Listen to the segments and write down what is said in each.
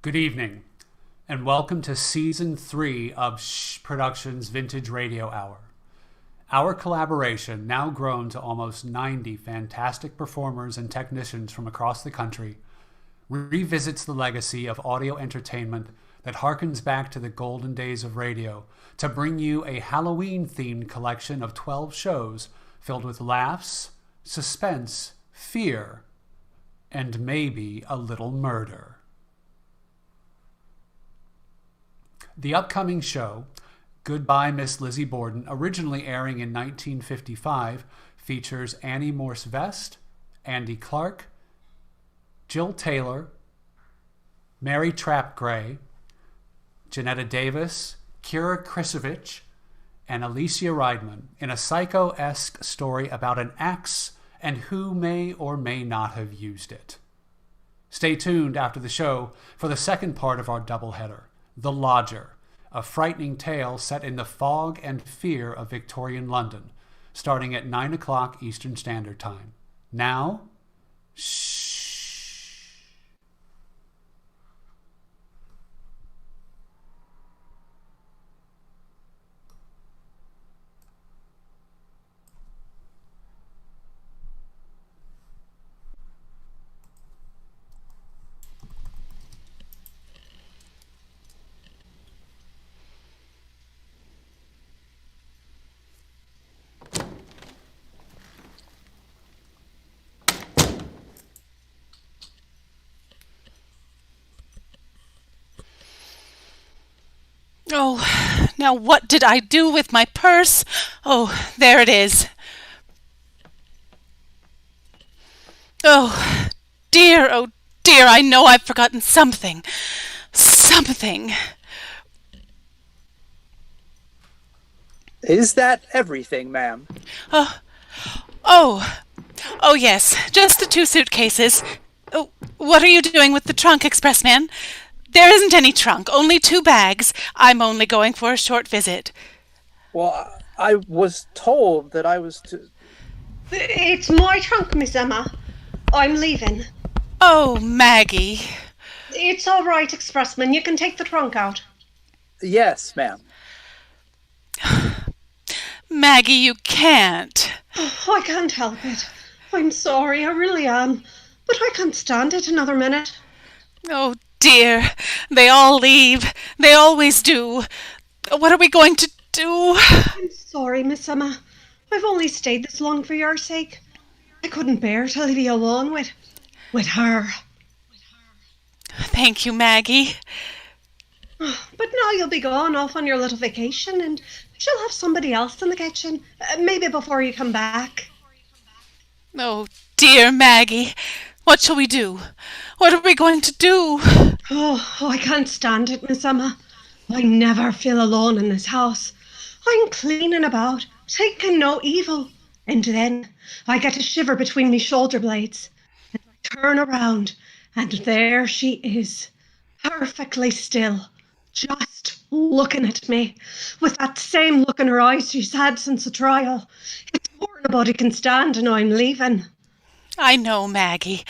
Good evening, and welcome to Season 3 of Shhh Productions Vintage Radio Hour. Our collaboration, now grown to almost 90 fantastic performers and technicians from across the country, revisits the legacy of audio entertainment that harkens back to the golden days of radio to bring you a Halloween-themed collection of 12 shows filled with laughs, suspense, fear, and maybe a little murder. The upcoming show, Goodbye Miss Lizzie Borden, originally airing in 1955, features Annie Morse Vest, Andy Clark, Jill Taylor, Mary Trapp Gray, Janetta Davis, Kiera Krisiewicz, and Alicia Riedman in a psycho-esque story about an axe and who may or may not have used it. Stay tuned after the show for the second part of our doubleheader, The Lodger, a frightening tale set in the fog and fear of Victorian London, starting at 9 o'clock Eastern Standard Time. Now, shh. Oh, now what did I do with my purse? Oh, there it is. Oh, dear, I know I've forgotten something. Something. Is that everything, ma'am? Oh, yes, just the 2 suitcases. Oh, what are you doing with the trunk, expressman? There isn't any trunk, only 2 bags. I'm only going for a short visit. Well, I was told that I was to... It's my trunk, Miss Emma. I'm leaving. Oh, Maggie. It's all right, expressman. You can take the trunk out. Yes, ma'am. Maggie, you can't. Oh, I can't help it. I'm sorry, I really am. But I can't stand it another minute. Oh, dear, they all leave. They always do. What are we going to do? I'm sorry, Miss Emma. I've only stayed this long for your sake. I couldn't bear to leave you alone with her. Thank you, Maggie. But now you'll be gone off on your little vacation, and she'll have somebody else in the kitchen, maybe before you come back. Oh, dear Maggie. What shall we do? What are we going to do? Oh, I can't stand it, Miss Emma. I never feel alone in this house. I'm cleaning about, taking no evil, and then I get a shiver between me shoulder blades. And I turn around, and there she is, perfectly still, just looking at me, with that same look in her eyes she's had since the trial. It's more nobody can stand, and I'm leaving. I know, Maggie.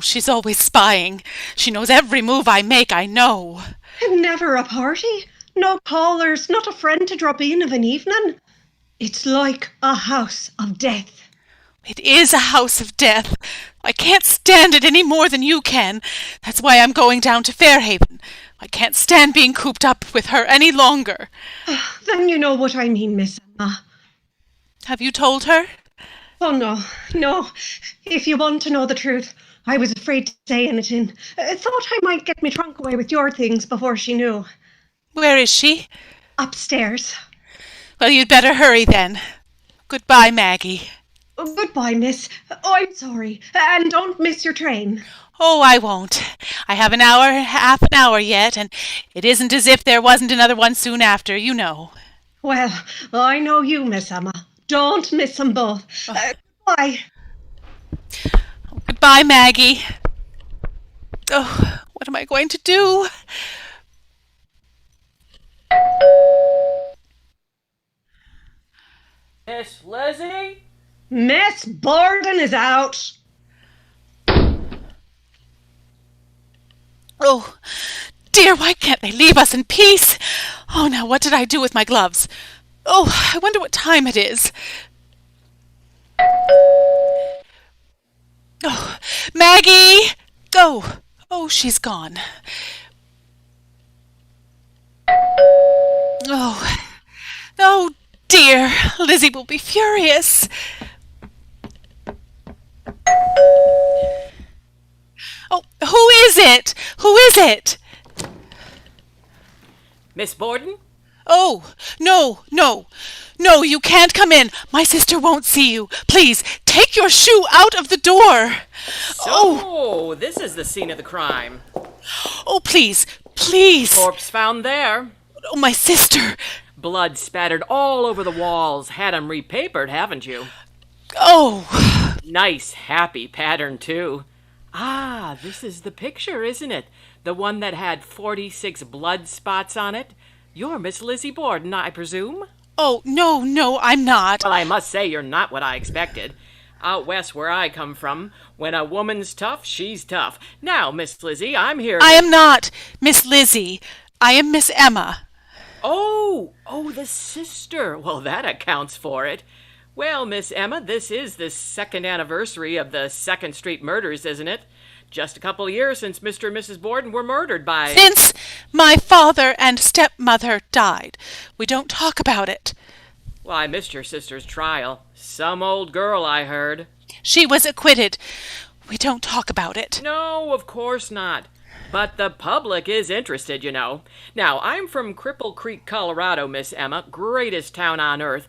She's always spying. She knows every move I make, I know. And never a party. No callers, not a friend to drop in of an evening. It's like a house of death. It is a house of death. I can't stand it any more than you can. That's why I'm going down to Fairhaven. I can't stand being cooped up with her any longer. Then you know what I mean, Miss Emma. Have you told her? Oh, no. If you want to know the truth, I was afraid to say anything. Thought I might get me trunk away with your things before she knew. Where is she? Upstairs. Well, you'd better hurry then. Goodbye, Maggie. Goodbye, miss. Oh, I'm sorry. And don't miss your train. Oh, I won't. I have half an hour yet, and it isn't as if there wasn't another one soon after, you know. Well, I know you, Miss Emma. Don't miss them both. Goodbye. Goodbye, Maggie. Oh, what am I going to do? Miss Lizzie? Miss Borden is out. Oh, dear, why can't they leave us in peace? Oh, now what did I do with my gloves? Oh, I wonder what time it is. Oh, Maggie! Go! Oh, she's gone. Oh, dear, Lizzie will be furious. Oh, who is it? Who is it? Miss Borden? Oh, no, you can't come in. My sister won't see you. Please, take your shoe out of the door. So, this is the scene of the crime. Oh, please. Corpse found there. Oh, my sister. Blood spattered all over the walls. Had 'em repapered, haven't you? Oh. Nice, happy pattern, too. Ah, this is the picture, isn't it? The one that had 46 blood spots on it? You're Miss Lizzie Borden, I presume? Oh, no, I'm not. Well, I must say you're not what I expected. Out west where I come from, when a woman's tough, she's tough. Now, Miss Lizzie, I'm here I am not Miss Lizzie. I am Miss Emma. Oh, the sister. Well, that accounts for it. Well, Miss Emma, this is the second anniversary of the 2nd Street murders, isn't it? Just a couple of years since Mr. and Mrs. Borden were murdered by... Since my father and stepmother died. We don't talk about it. Well, I missed your sister's trial. Some old girl, I heard. She was acquitted. We don't talk about it. No, of course not. But the public is interested, you know. Now, I'm from Cripple Creek, Colorado, Miss Emma. Greatest town on earth.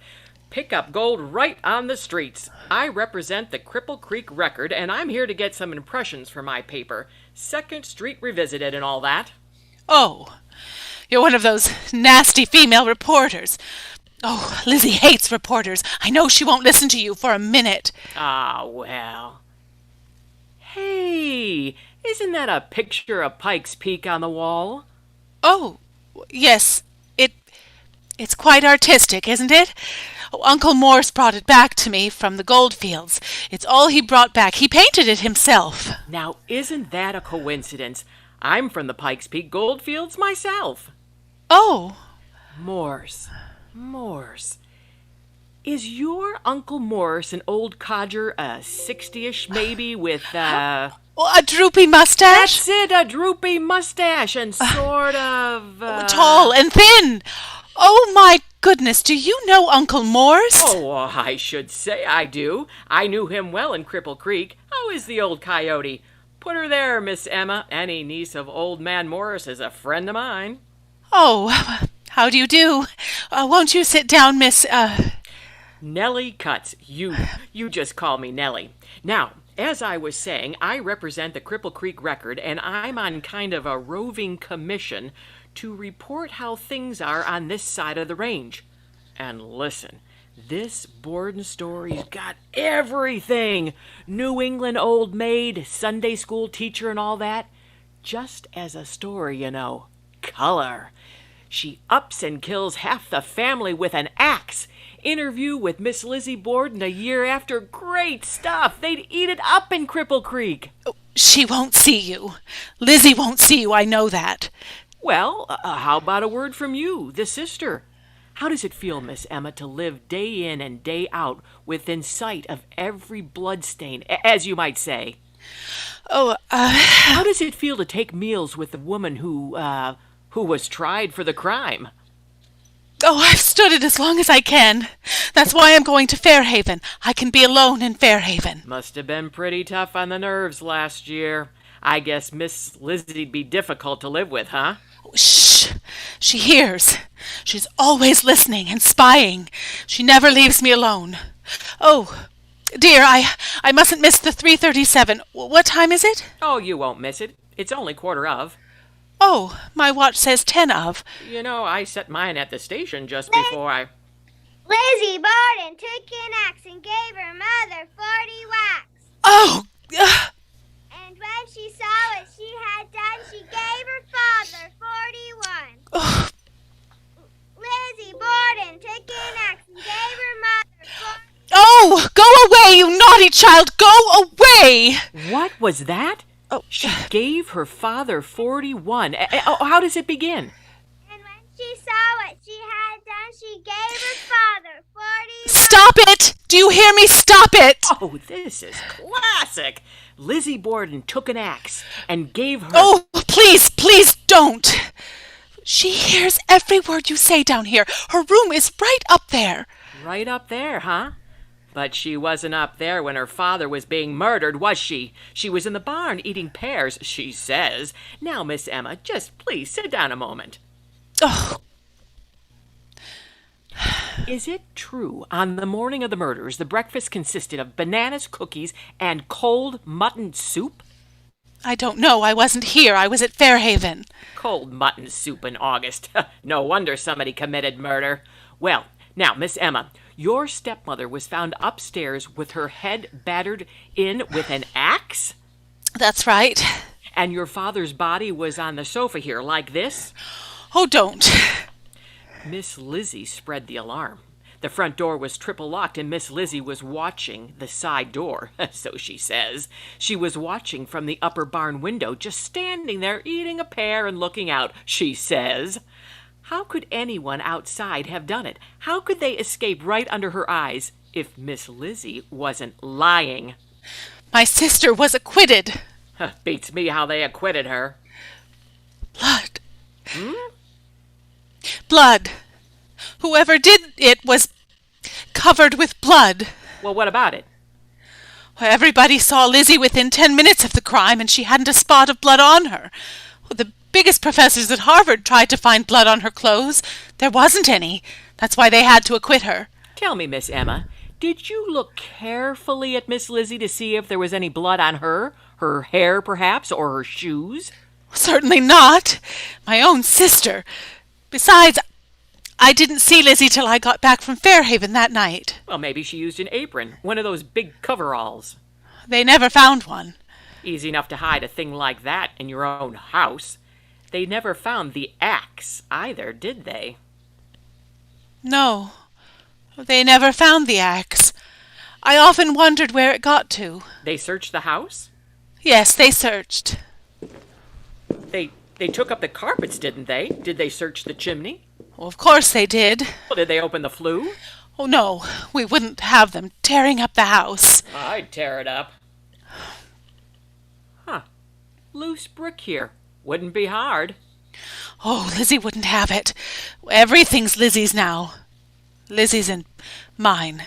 Pick up gold right on the streets. I represent the Cripple Creek Record, and I'm here to get some impressions for my paper. 2nd Street Revisited and all that. Oh, you're one of those nasty female reporters. Oh, Lizzie hates reporters. I know she won't listen to you for a minute. Ah, well. Hey, isn't that a picture of Pike's Peak on the wall? Oh, yes. It's quite artistic, isn't it? Oh, Uncle Morse brought it back to me from the goldfields. It's all he brought back. He painted it himself. Now, isn't that a coincidence? I'm from the Pikes Peak goldfields myself. Oh. Morse. Is your Uncle Morse an old codger, 60-ish maybe, with, A droopy mustache? That's it, a droopy mustache and sort of, Tall and thin. Oh, my goodness, do you know Uncle Morse? Oh, I should say I do. I knew him well in Cripple Creek. How is the old coyote? Put her there, Miss Emma. Any niece of old man Morris is a friend of mine. Oh, how do you do? Won't you sit down, Miss, Nellie Cutts. You just call me Nellie. Now, as I was saying, I represent the Cripple Creek Record, and I'm on kind of a roving commission to report how things are on this side of the range. And listen, this Borden story's got everything. New England old maid, Sunday school teacher and all that. Just as a story, you know. Color. She ups and kills half the family with an axe. Interview with Miss Lizzie Borden a year after. Great stuff. They'd eat it up in Cripple Creek. She won't see you. Lizzie won't see you, I know that. Well, how about a word from you, the sister? How does it feel, Miss Emma, to live day in and day out within sight of every bloodstain, as you might say? How does it feel to take meals with the woman who was tried for the crime? Oh, I've stood it as long as I can. That's why I'm going to Fairhaven. I can be alone in Fairhaven. Must have been pretty tough on the nerves last year. I guess Miss Lizzie'd be difficult to live with, huh? Shh! She hears. She's always listening and spying. She never leaves me alone. Oh, dear, I mustn't miss the 3:37. What time is it? Oh, you won't miss it. It's only 1:15. Oh, my watch says 10 of. You know, I set mine at the station just before I... Lizzie Borden took an axe and gave her mother 40 whacks. Oh! And when she saw what she had done, she gave her father 41. Oh. Lizzie Borden took an axe and gave her mother 40. Oh! Go away, you naughty child! Go away! What was that? Oh. She gave her father 41. How does it begin? And when she saw what she had done, she gave her father 41. Stop it! Do you hear me? Stop it! Oh, this is classic. Lizzie Borden took an axe and gave her... Oh, please, please don't! She hears every word you say down here. Her room is right up there. Right up there, huh? But she wasn't up there when her father was being murdered, was she? She was in the barn eating pears, she says. Now, Miss Emma, just please sit down a moment. Oh. Is it true on the morning of the murders the breakfast consisted of bananas, cookies, and cold mutton soup? I don't know. I wasn't here. I was at Fairhaven. Cold mutton soup in August. No wonder somebody committed murder. Well, now, Miss Emma, your stepmother was found upstairs with her head battered in with an axe? That's right. And your father's body was on the sofa here, like this? Oh, don't. Miss Lizzie spread the alarm. The front door was triple locked, and Miss Lizzie was watching the side door, so she says. She was watching from the upper barn window, just standing there eating a pear and looking out, she says. How could anyone outside have done it? How could they escape right under her eyes if Miss Lizzie wasn't lying? My sister was acquitted. Beats me how they acquitted her. Blood. Blood. Whoever did it was covered with blood. Well, what about it? Everybody saw Lizzie within 10 minutes of the crime, and she hadn't a spot of blood on her. The biggest professors at Harvard tried to find blood on her clothes. There wasn't any. That's why they had to acquit her. Tell me, Miss Emma, did you look carefully at Miss Lizzie to see if there was any blood on her? Her hair, perhaps, or her shoes? Certainly not. My own sister. Besides, I didn't see Lizzie till I got back from Fairhaven that night. Well, maybe she used an apron, one of those big coveralls. They never found one. Easy enough to hide a thing like that in your own house. They never found the axe either, did they? No, they never found the axe. I often wondered where it got to. They searched the house? Yes, they searched. They took up the carpets, didn't they? Did they search the chimney? Well, of course they did. Well, did they open the flue? Oh, no, we wouldn't have them tearing up the house. I'd tear it up. Huh. Loose brick here. Wouldn't be hard. Oh, Lizzie wouldn't have it. Everything's Lizzie's now. Lizzie's and mine.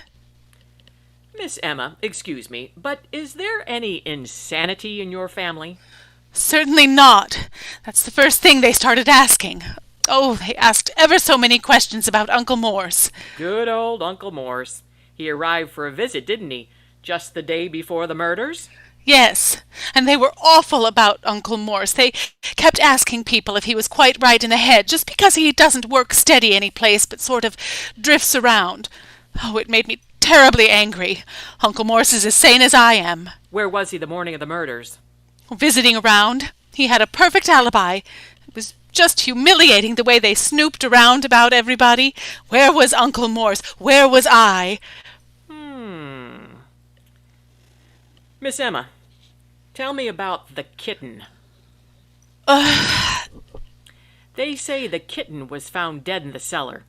Miss Emma, excuse me, but is there any insanity in your family? Certainly not. That's the first thing they started asking. Oh, they asked ever so many questions about Uncle Morse. Good old Uncle Morse. He arrived for a visit, didn't he? Just the day before the murders? Yes, and they were awful about Uncle Morse. They kept asking people if he was quite right in the head, just because he doesn't work steady any place, but sort of drifts around. Oh, it made me terribly angry. Uncle Morse is as sane as I am. Where was he the morning of the murders? Visiting around. He had a perfect alibi. It was just humiliating the way they snooped around about everybody. Where was Uncle Morse? Where was I? Miss Emma, tell me about the kitten. They say the kitten was found dead in the cellar.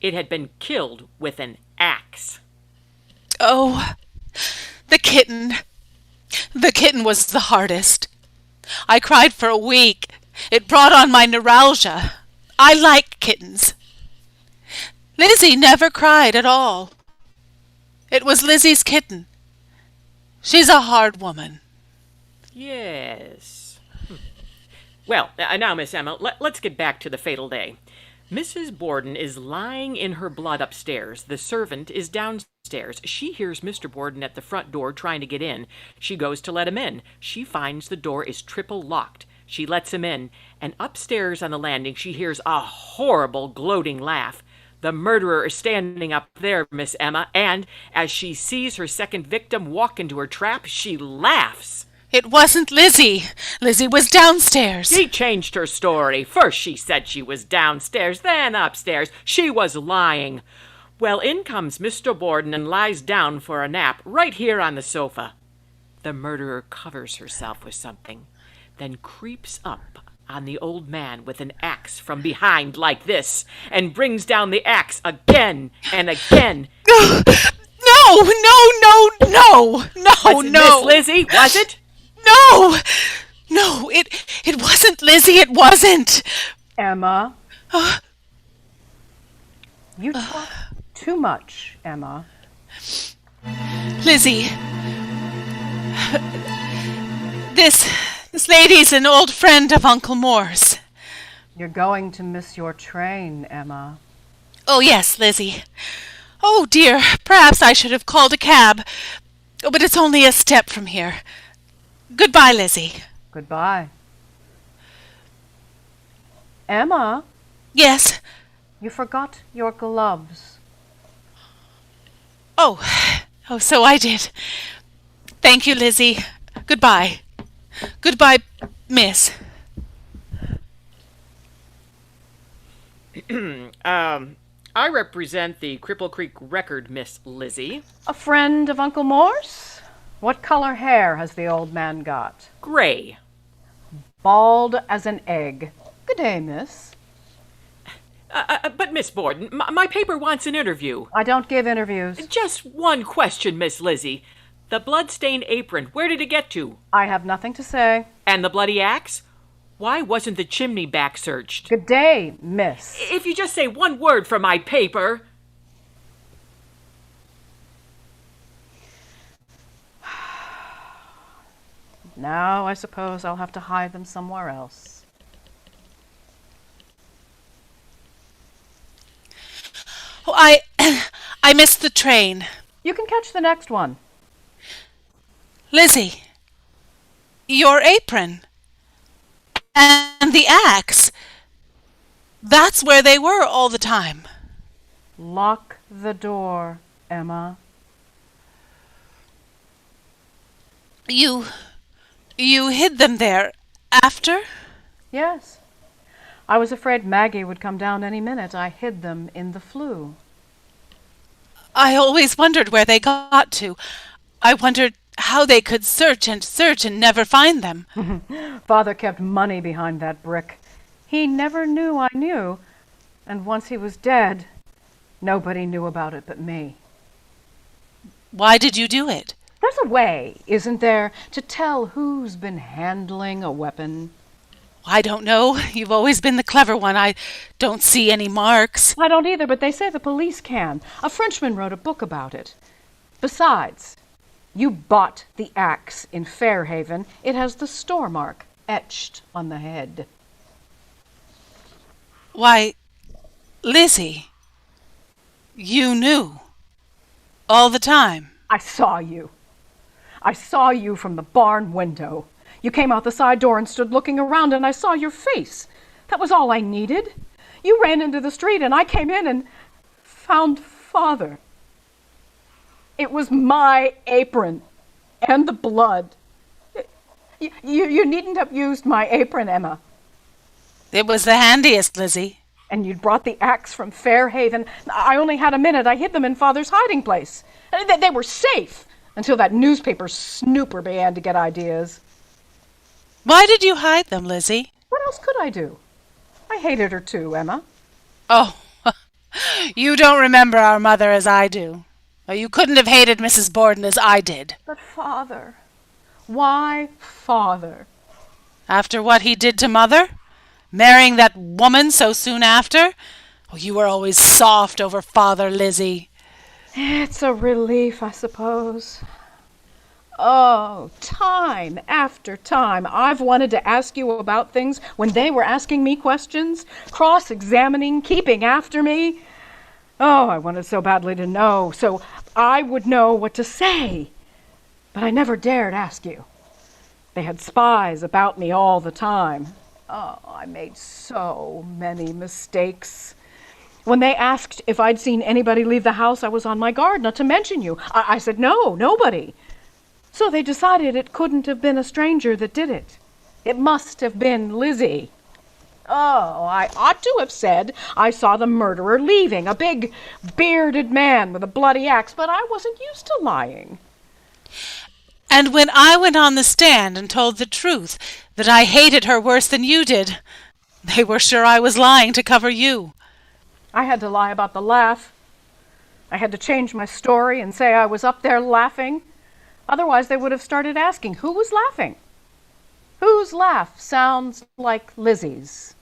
It had been killed with an axe. Oh, the kitten. The kitten was the hardest. I cried for a week. It brought on my neuralgia. I like kittens. Lizzie never cried at all. It was Lizzie's kitten. She's a hard woman. Yes. Well, now, Miss Emma, let's get back to the fatal day. Mrs. Borden is lying in her blood upstairs. The servant is downstairs. She hears Mr. Borden at the front door trying to get in. She goes to let him in. She finds the door is triple locked. She lets him in, and upstairs on the landing she hears a horrible gloating laugh. The murderer is standing up there, Miss Emma, and as she sees her second victim walk into her trap, she laughs. It wasn't Lizzie. Lizzie was downstairs. She changed her story. First she said she was downstairs, then upstairs. She was lying. Well, in comes Mr. Borden and lies down for a nap right here on the sofa. The murderer covers herself with something, then creeps up on the old man with an axe from behind like this, and brings down the axe again and again. No! Was it Miss Lizzie, was it? No, it wasn't Lizzie, it wasn't. Emma. You talk too much, Emma. Lizzie, this lady's an old friend of Uncle Moore's. You're going to miss your train, Emma. Oh, yes, Lizzie. Oh, dear, perhaps I should have called a cab. Oh, but it's only a step from here. Goodbye, Lizzie. Goodbye. Emma, Yes. you forgot your gloves. Oh, so I did. Thank you, Lizzie. Goodbye. Goodbye, miss. I represent the Cripple Creek Record, Miss Lizzie. A friend of Uncle Moore's? What color hair has the old man got? Gray. Bald as an egg. Good day, miss. But Miss Borden, my paper wants an interview. I don't give interviews. Just one question, Miss Lizzie. The blood-stained apron, where did it get to? I have nothing to say. And the bloody axe? Why wasn't the chimney back searched? Good day, miss. If you just say one word for my paper. Now I suppose I'll have to hide them somewhere else. Oh, I missed the train. You can catch the next one. Lizzie, your apron and the axe. That's where they were all the time. Lock the door, Emma. You hid them there after? Yes. I was afraid Maggie would come down any minute. I hid them in the flue. I always wondered where they got to. I wondered how they could search and never find them. Father kept money behind that brick. He never knew I knew, and once he was dead, nobody knew about it but me. Why did you do it? There's a way, isn't there, to tell who's been handling a weapon? I don't know. You've always been the clever one. I don't see any marks. I don't either, but they say the police can. A Frenchman wrote a book about it. Besides, you bought the axe in Fairhaven. It has the store mark etched on the head. Why, Lizzie, you knew all the time. I saw you. I saw you from the barn window. You came out the side door and stood looking around, and I saw your face. That was all I needed. You ran into the street, and I came in and found Father. It was my apron and the blood. You needn't have used my apron, Emma. It was the handiest, Lizzie. And you'd brought the axe from Fairhaven. I only had a minute. I hid them in Father's hiding place. They were safe until that newspaper snooper began to get ideas. Why did you hide them, Lizzie? What else could I do? I hated her too, Emma. Oh, You don't remember our mother as I do. Or you couldn't have hated Mrs. Borden as I did. But Father, why Father? After what he did to Mother? Marrying that woman so soon after? Oh, you were always soft over Father, Lizzie. It's a relief, I suppose. Oh, time after time, I've wanted to ask you about things when they were asking me questions, cross-examining, keeping after me. Oh, I wanted so badly to know, so I would know what to say. But I never dared ask you. They had spies about me all the time. Oh, I made so many mistakes. When they asked if I'd seen anybody leave the house, I was on my guard not to mention you. I said, no, nobody. So they decided it couldn't have been a stranger that did it. It must have been Lizzie. Oh, I ought to have said I saw the murderer leaving, a big, bearded man with a bloody axe, but I wasn't used to lying. And when I went on the stand and told the truth, that I hated her worse than you did, they were sure I was lying to cover you. I had to lie about the laugh. I had to change my story and say I was up there laughing. Otherwise, they would have started asking, who was laughing? Whose laugh sounds like Lizzie's?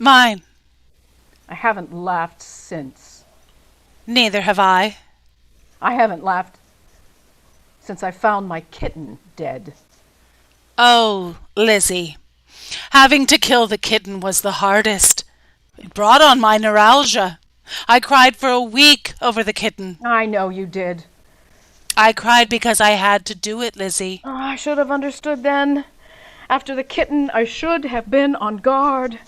Mine. I haven't laughed since. Neither have I. I haven't laughed since I found my kitten dead. Oh, Lizzie. Having to kill the kitten was the hardest. It brought on my neuralgia. I cried for a week over the kitten. I know you did. I cried because I had to do it, Lizzie. Oh, I should have understood then. After the kitten, I should have been on guard.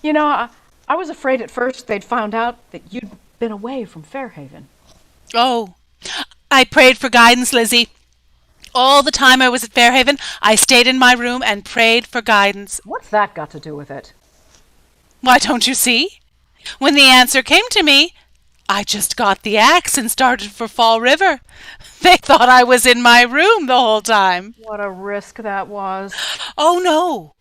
You know, I was afraid at first they'd found out that you'd been away from Fairhaven. Oh, I prayed for guidance, Lizzie. All the time I was at Fairhaven, I stayed in my room and prayed for guidance. What's that got to do with it? Why, don't you see? When the answer came to me, I just got the axe and started for Fall River. They thought I was in my room the whole time. What a risk that was. Oh, no.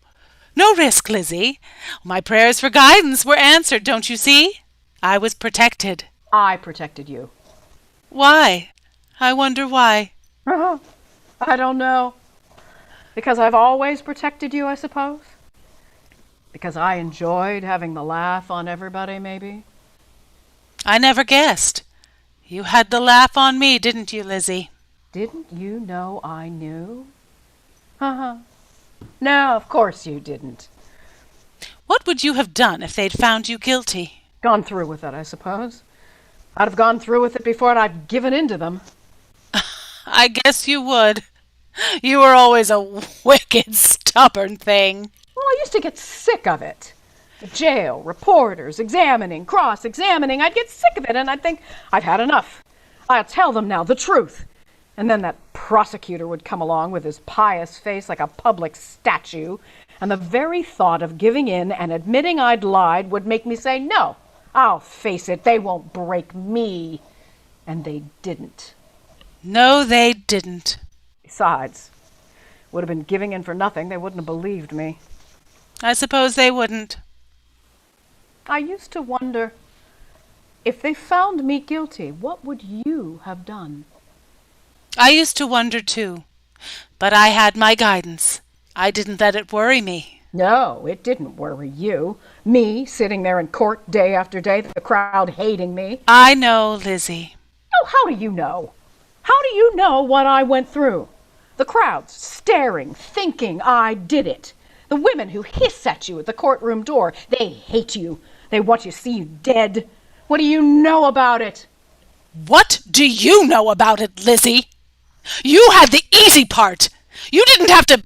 No risk, Lizzie. My prayers for guidance were answered, don't you see? I was protected. I protected you. Why? I wonder why. I don't know. Because I've always protected you, I suppose. Because I enjoyed having the laugh on everybody, maybe. I never guessed. You had the laugh on me, didn't you, Lizzie? Didn't you know I knew? No, of course you didn't. What would you have done if they'd found you guilty? Gone through with it, I suppose. I'd have gone through with it before I'd given in to them. I guess you would. You were always a wicked, stubborn thing. Well, I used to get sick of it. The jail, reporters, examining, cross-examining. I'd get sick of it, and I'd think, I've had enough. I'll tell them now the truth. And then that prosecutor would come along with his pious face like a public statue, and the very thought of giving in and admitting I'd lied would make me say, no, I'll face it, they won't break me. And they didn't. No, they didn't. Besides, would have been giving in for nothing. They wouldn't have believed me. I suppose they wouldn't. I used to wonder, if they found me guilty, what would you have done? I used to wonder, too. But I had my guidance. I didn't let it worry me. No, it didn't worry you. Me, sitting there in court day after day, the crowd hating me. I know, Lizzie. Oh, how do you know? How do you know what I went through? The crowds staring, thinking I did it. The women who hiss at you at the courtroom door, they hate you. They want to see you dead. What do you know about it? What do you know about it, Lizzie? You had the easy part. You didn't have to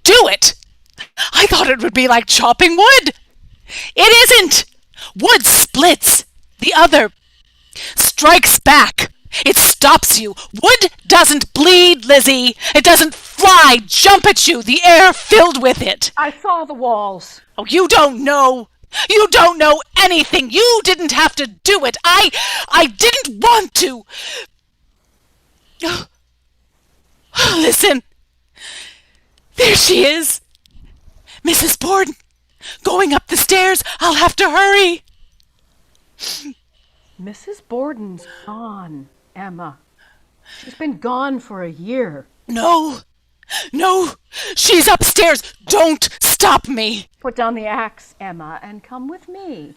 do it. I thought it would be like chopping wood. It isn't. Wood splits. The other strikes back. It stops you. Wood doesn't bleed, Lizzie. It doesn't fly, jump at you, the air filled with it. I saw the walls. Oh, you don't know. You don't know anything. You didn't have to do it. I didn't want to. Listen. There she is. Mrs. Borden. Going up the stairs. I'll have to hurry. Mrs. Borden's gone, Emma. She's been gone for a year. No! No! She's upstairs! Don't stop me! Put down the axe, Emma, and come with me.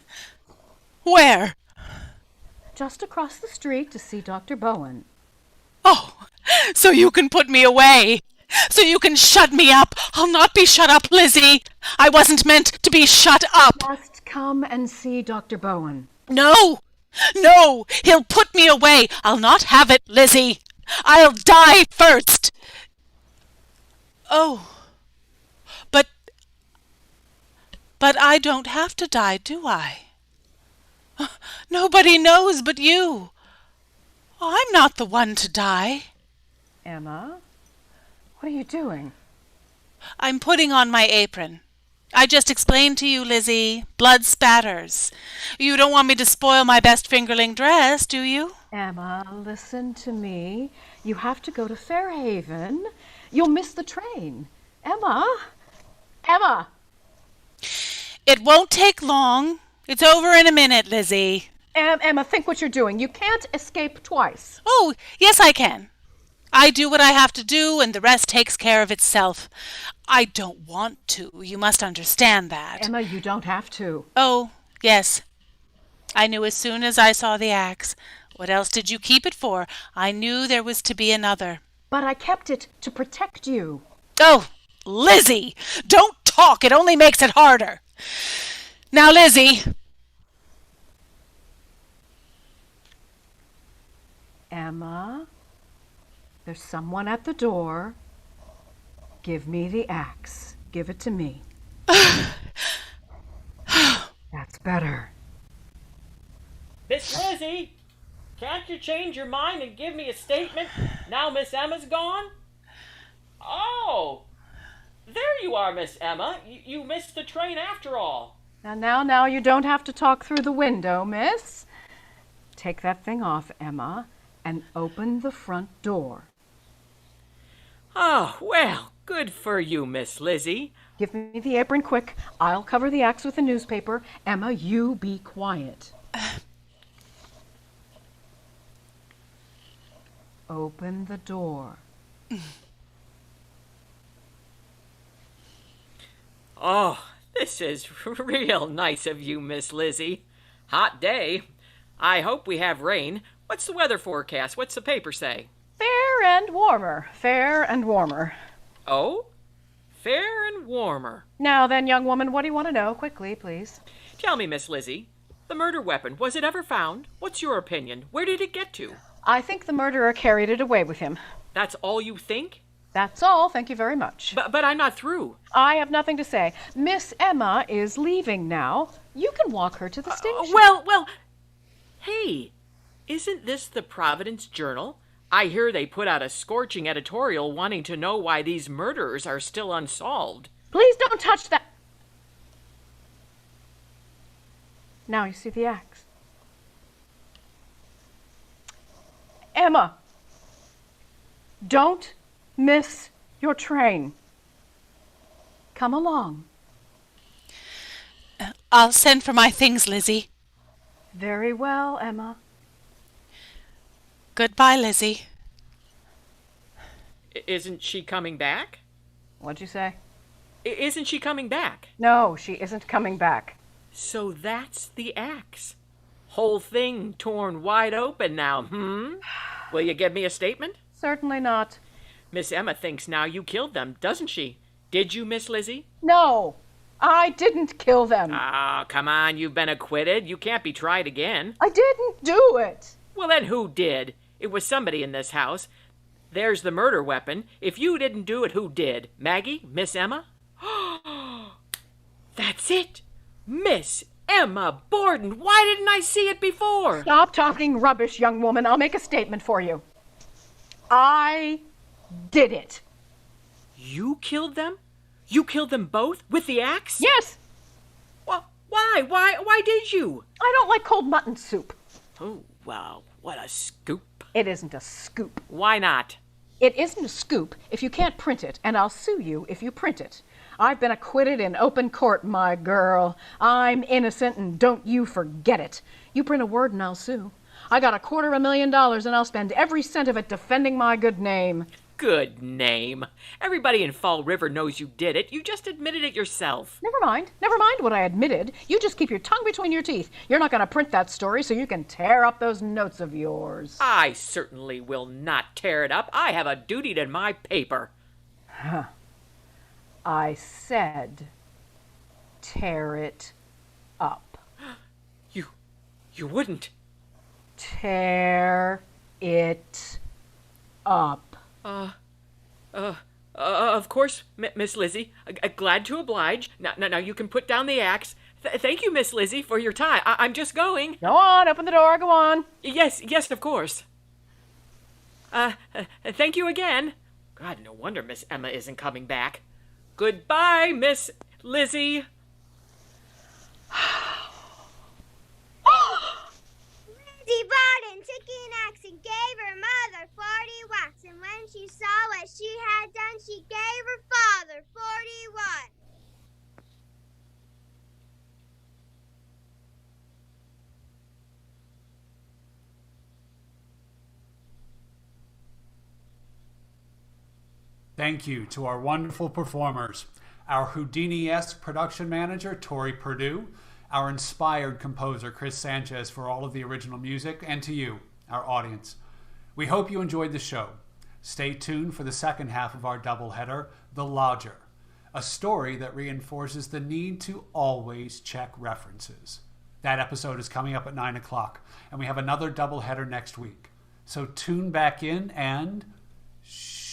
Where? Just across the street to see Dr. Bowen. Oh, so you can put me away. So you can shut me up. I'll not be shut up, Lizzie. I wasn't meant to be shut up. Just come and see Dr. Bowen. No! No! He'll put me away. I'll not have it, Lizzie. I'll die first. Oh. But I don't have to die, do I? Nobody knows but you. I'm not the one to die. Emma, what are you doing? I'm putting on my apron. I just explained to you, Lizzie. Blood spatters. You don't want me to spoil my best fingerling dress, do you? Emma, listen to me. You have to go to Fairhaven. You'll miss the train. Emma! Emma! It won't take long. It's over in a minute, Lizzie. Emma, think what you're doing. You can't escape twice. Oh, yes, I can. I do what I have to do, and the rest takes care of itself. I don't want to. You must understand that. Emma, you don't have to. Oh, yes. I knew as soon as I saw the axe. What else did you keep it for? I knew there was to be another. But I kept it to protect you. Oh, Lizzie! Don't talk. It only makes it harder. Now, Lizzie. Emma, there's someone at the door. Give me the axe. Give it to me. That's better. Miss Lizzie, can't you change your mind and give me a statement now Miss Emma's gone? Oh, there you are, Miss Emma. You missed the train after all. Now, you don't have to talk through the window, miss. Take that thing off, Emma, and open the front door. Oh, well, good for you, Miss Lizzie. Give me the apron quick. I'll cover the axe with the newspaper. Emma, you be quiet. Open the door. Oh, this is real nice of you, Miss Lizzie. Hot day. I hope we have rain. What's the weather forecast? What's the paper say? Fair and warmer. Fair and warmer. Oh? Fair and warmer. Now then, young woman, what do you want to know? Quickly, please. Tell me, Miss Lizzie, the murder weapon, was it ever found? What's your opinion? Where did it get to? I think the murderer carried it away with him. That's all you think? That's all. Thank you very much. But I'm not through. I have nothing to say. Miss Emma is leaving now. You can walk her to the station. Well, hey, isn't this the Providence Journal? I hear they put out a scorching editorial wanting to know why these murders are still unsolved. Please don't touch that. Now you see the axe. Emma, don't miss your train. Come along. I'll send for my things, Lizzie. Very well, Emma. Goodbye, Lizzie. Isn't she coming back? What'd you say? Isn't she coming back? No, she isn't coming back. So that's the axe. Whole thing torn wide open now, Will you give me a statement? Certainly not. Miss Emma thinks now you killed them, doesn't she? Did you, Miss Lizzie? No, I didn't kill them. Ah, come on, you've been acquitted. You can't be tried again. I didn't do it. Well, then who did? It was somebody in this house. There's the murder weapon. If you didn't do it, who did? Maggie? Miss Emma? That's it! Miss Emma Borden! Why didn't I see it before? Stop talking rubbish, young woman. I'll make a statement for you. I did it. You killed them? You killed them both? With the axe? Yes. Well, why? Why did you? I don't like cold mutton soup. Oh, wow. What a scoop. It isn't a scoop. Why not? It isn't a scoop if you can't print it, and I'll sue you if you print it. I've been acquitted in open court, my girl. I'm innocent, and don't you forget it. You print a word and I'll sue. I got $250,000 and I'll spend every cent of it defending my good name. Good name. Everybody in Fall River knows you did it. You just admitted it yourself. Never mind what I admitted. You just keep your tongue between your teeth. You're not going to print that story so you can tear up those notes of yours. I certainly will not tear it up. I have a duty to my paper. I said tear it up. You wouldn't. Tear it up. Of course, Miss Lizzie. Glad to oblige. Now you can put down the axe. Thank you, Miss Lizzie, for your time. I'm just going. Go on, open the door, go on. Yes, of course. Thank you again. God, no wonder Miss Emma isn't coming back. Goodbye, Miss Lizzie. Lizzie Borden took an axe and gave her mother 40 whacks, and when she saw what she had done, she gave her father 41. Thank you to our wonderful performers, our Houdini-esque production manager, Tori Purdue, our inspired composer, Chris Sanchez, for all of the original music, and to you, our audience. We hope you enjoyed the show. Stay tuned for the second half of our doubleheader, The Lodger, a story that reinforces the need to always check references. That episode is coming up at 9 o'clock, and we have another doubleheader next week. So tune back in and shh.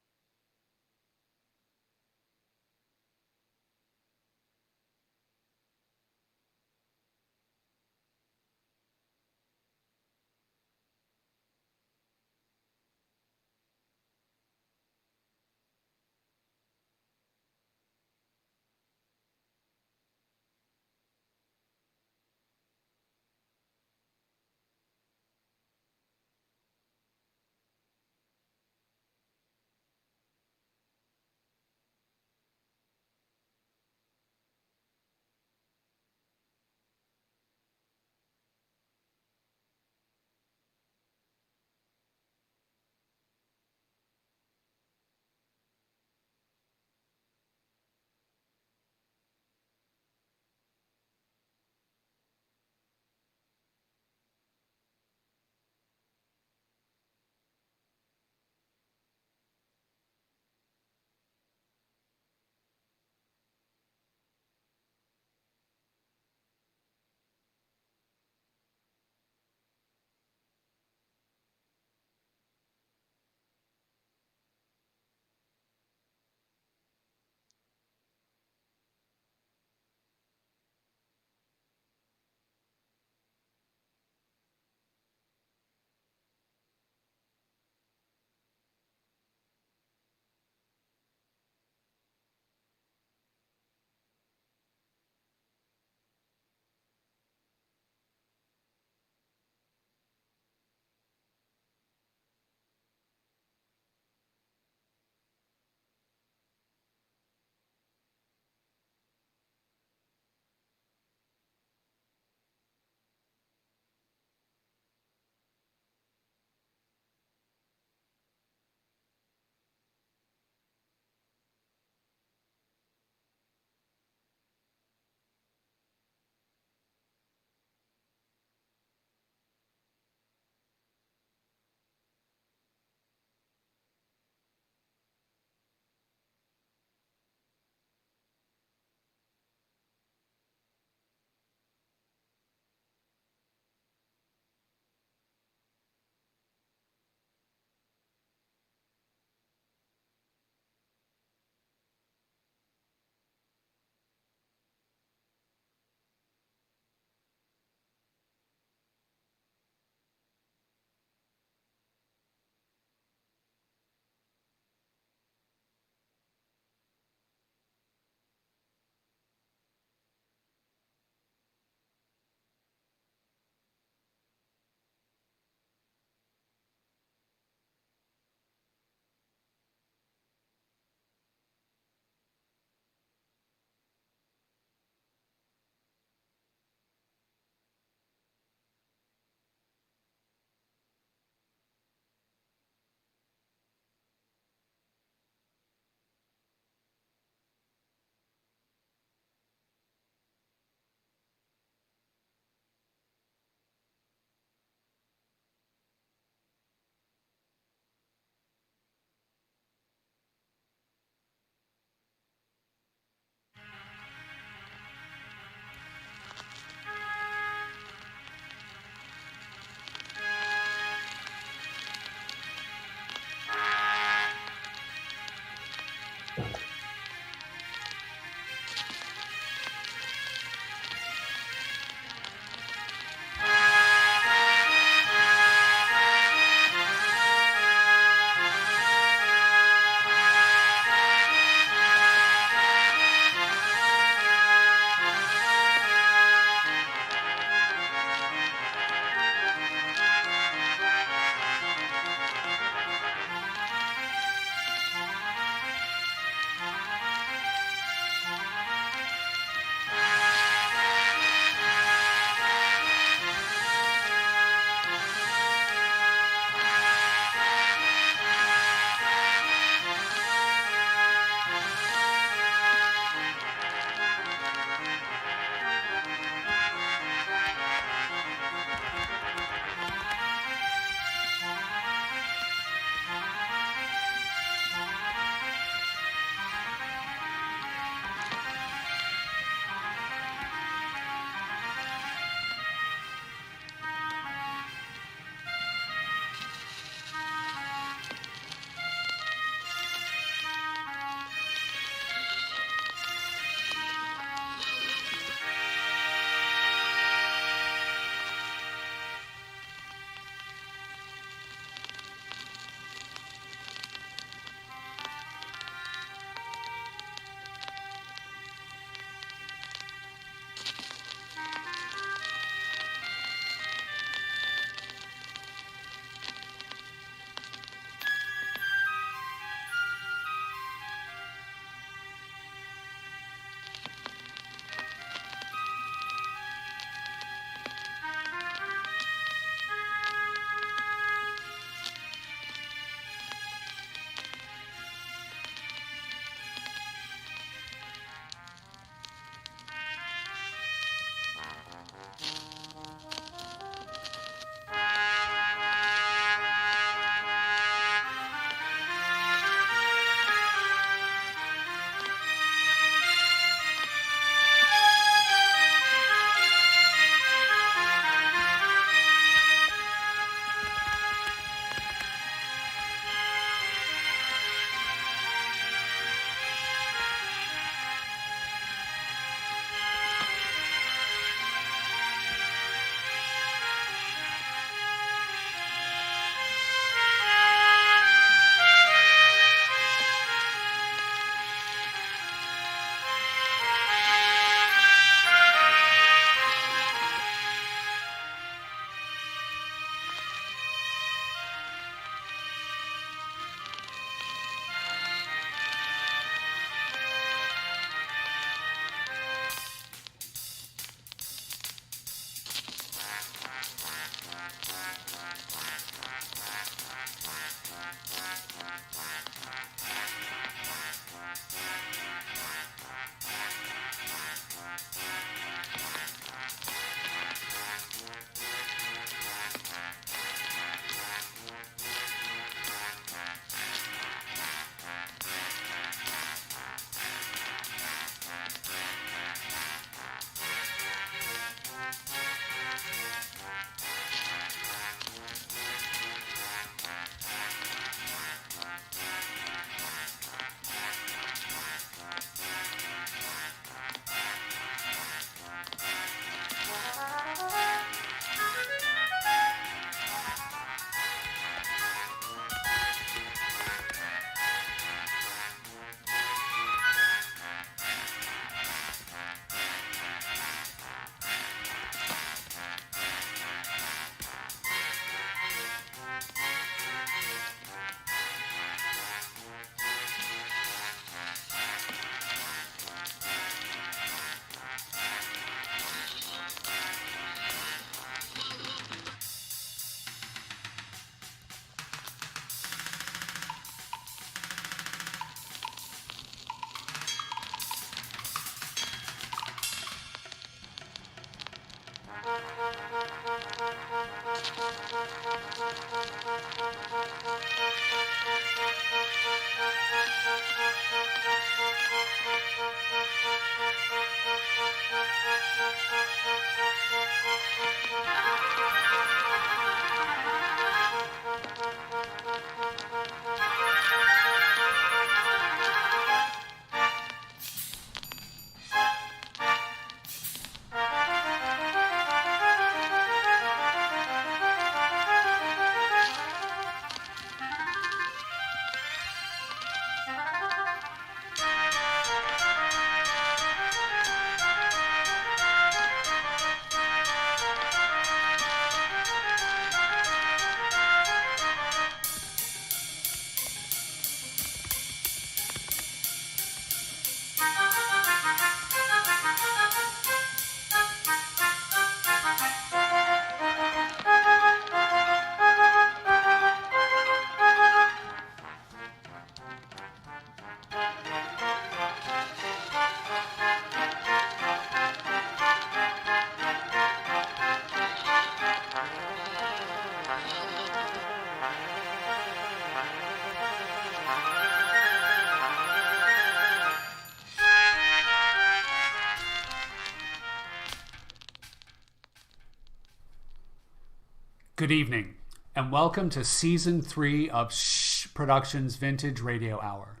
Good evening, and welcome to Season 3 of Shhh Productions Vintage Radio Hour.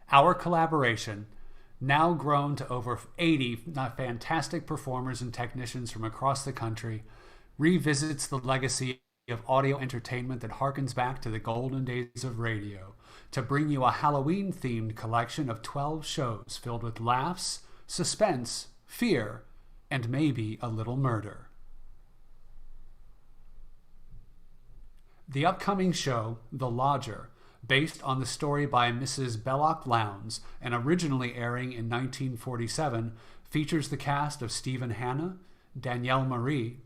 Our collaboration, now grown to over 80 fantastic performers and technicians from across the country, revisits the legacy of audio entertainment that harkens back to the golden days of radio to bring you a Halloween-themed collection of 12 shows filled with laughs, suspense, fear, and maybe a little murder. The upcoming show, The Lodger, based on the story by Mrs. Belloc Lowdnes and originally airing in 1947, features the cast of Stephen Hanna, Danielle Marie,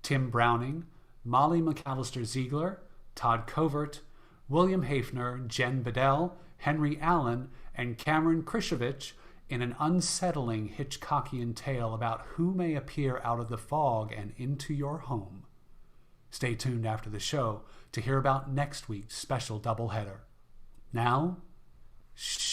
Tim Browning, Molly McAllister Ziegler, Todd Covert, William Hafner, Jenn Bedell, Henry Allen, and Cameron Krisiewicz in an unsettling Hitchcockian tale about who may appear out of the fog and into your home. Stay tuned after the show to hear about next week's special doubleheader. Now, shh.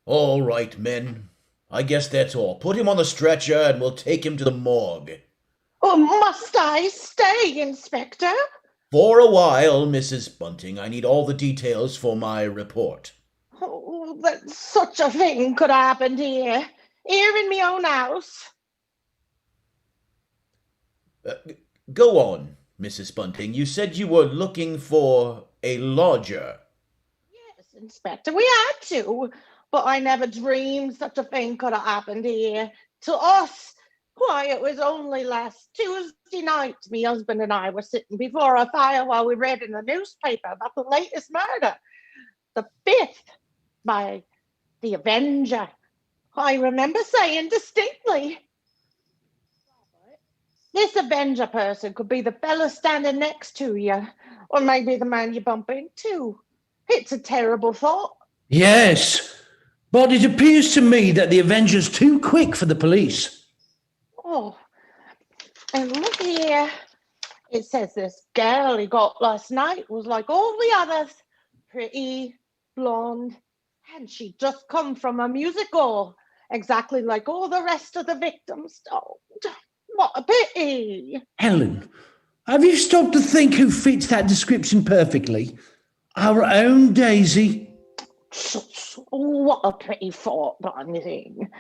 All right, men. I guess that's all. Put him on the stretcher and we'll take him to the morgue. Oh, must I stay, Inspector? For a while, Mrs. Bunting. I need all the details for my report. Oh, that such a thing could happen here in my own house. Go on, Mrs. Bunting. You said you were looking for a lodger. Yes, Inspector, we had to. But I never dreamed such a thing could have happened here. To us, why, it was only last Tuesday night me husband and I were sitting before a fire while we read in the newspaper about the latest murder. The 5th by the Avenger. I remember saying distinctly, this Avenger person could be the fella standing next to you, or maybe the man you bump into. It's a terrible thought. Yes. But it appears to me that the Avenger's too quick for the police. Oh, and look here. It says this girl he got last night was like all the others. Pretty, blonde, and she'd just come from a musical, exactly like all the rest of the victims. Oh, what a pity. Helen, have you stopped to think who fits that description perfectly? Our own Daisy. What a pretty thought, darling.